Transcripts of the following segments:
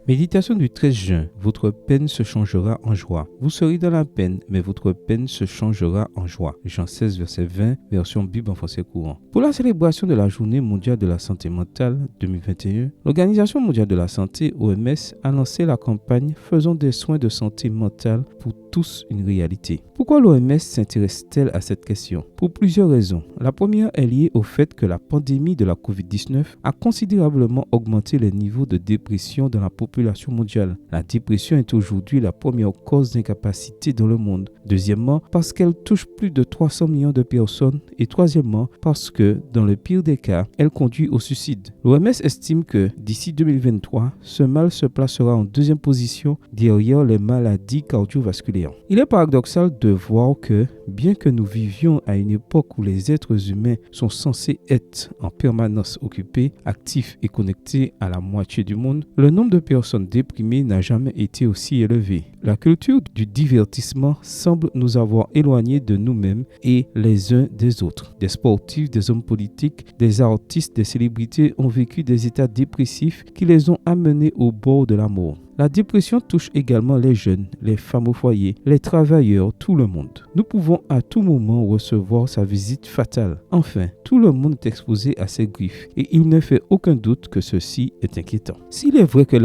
Méditation du 13 juin. Votre peine se changera en joie. Vous serez dans la peine, mais votre peine se changera en joie. Jean 16, verset 20, version Bible en français courant. Pour la célébration de la Journée mondiale de la santé mentale 2021, l'Organisation mondiale de la santé, OMS, a lancé la campagne « Faisons des soins de santé mentale pour tous une réalité ». Pourquoi l'OMS s'intéresse-t-elle à cette question? Pour plusieurs raisons. La première est liée au fait que la pandémie de la COVID-19 a considérablement augmenté les niveaux de dépression dans la population mondiale. La dépression est aujourd'hui la première cause d'incapacité dans le monde. Deuxièmement, parce qu'elle touche plus de 300 millions de personnes. Et troisièmement, parce que, dans le pire des cas, elle conduit au suicide. L'OMS estime que, d'ici 2023, ce mal se placera en deuxième position derrière les maladies cardiovasculaires. Il est paradoxal de voir que, bien que nous vivions à une époque où les êtres humains sont censés être en permanence occupés, actifs et connectés à la moitié du monde, le nombre de personnes déprimées n'a jamais été aussi élevé. La culture du divertissement semble nous avoir éloignés de nous-mêmes et les uns des autres. Des sportifs, des hommes politiques, des artistes, des célébrités ont vécu des états dépressifs qui les ont amenés au bord de la mort. La dépression touche également les jeunes, les femmes au foyer, les travailleurs, tout le monde. Nous pouvons à tout moment recevoir sa visite fatale. Enfin, tout le monde est exposé à ses griefs et il ne fait aucun doute que ceci est inquiétant. S'il est vrai que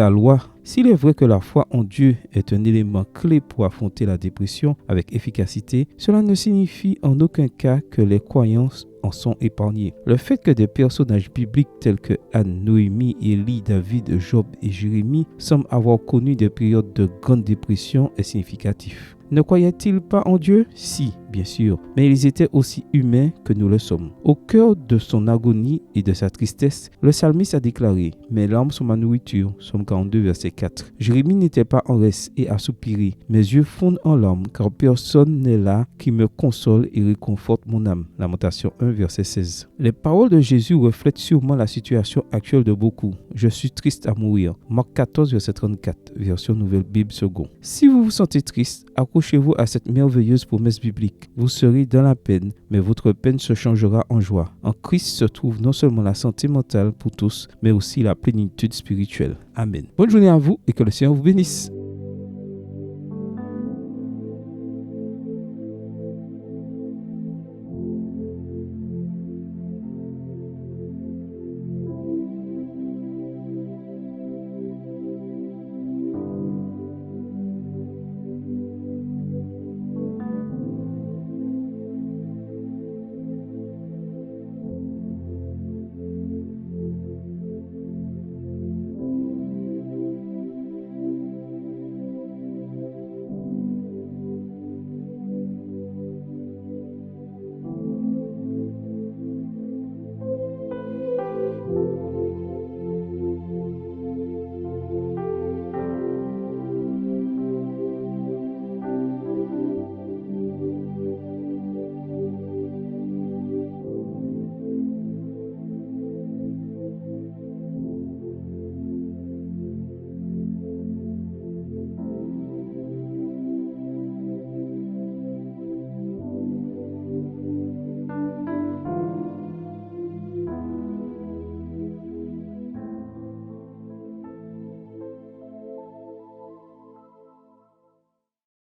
la foi en Dieu est un élément clé pour affronter la dépression avec efficacité, cela ne signifie en aucun cas que les croyances en sont épargnés. Le fait que des personnages bibliques tels que Anne, Noémie, Élie, David, Job et Jérémie semblent avoir connu des périodes de grande dépression est significatif. Ne croyaient-ils pas en Dieu? Si, bien sûr, mais ils étaient aussi humains que nous le sommes. Au cœur de son agonie et de sa tristesse, le psalmiste a déclaré « Mes larmes sont ma nourriture » Psaume 42, verset 4. Jérémie n'était pas en reste et a soupiré « Mes yeux fondent en larmes, car personne n'est là qui me console et réconforte mon âme » Lamentation 1, verset 16. Les paroles de Jésus reflètent sûrement la situation actuelle de beaucoup. « Je suis triste à mourir » Marc 14, verset 34, version Nouvelle Bible seconde. Si vous vous sentez triste, accrochez-vous à cette merveilleuse promesse biblique. Vous serez dans la peine, mais votre peine se changera en joie. En Christ se trouve non seulement la santé mentale pour tous, mais aussi la plénitude spirituelle. Amen. Bonne journée à vous et que le Seigneur vous bénisse.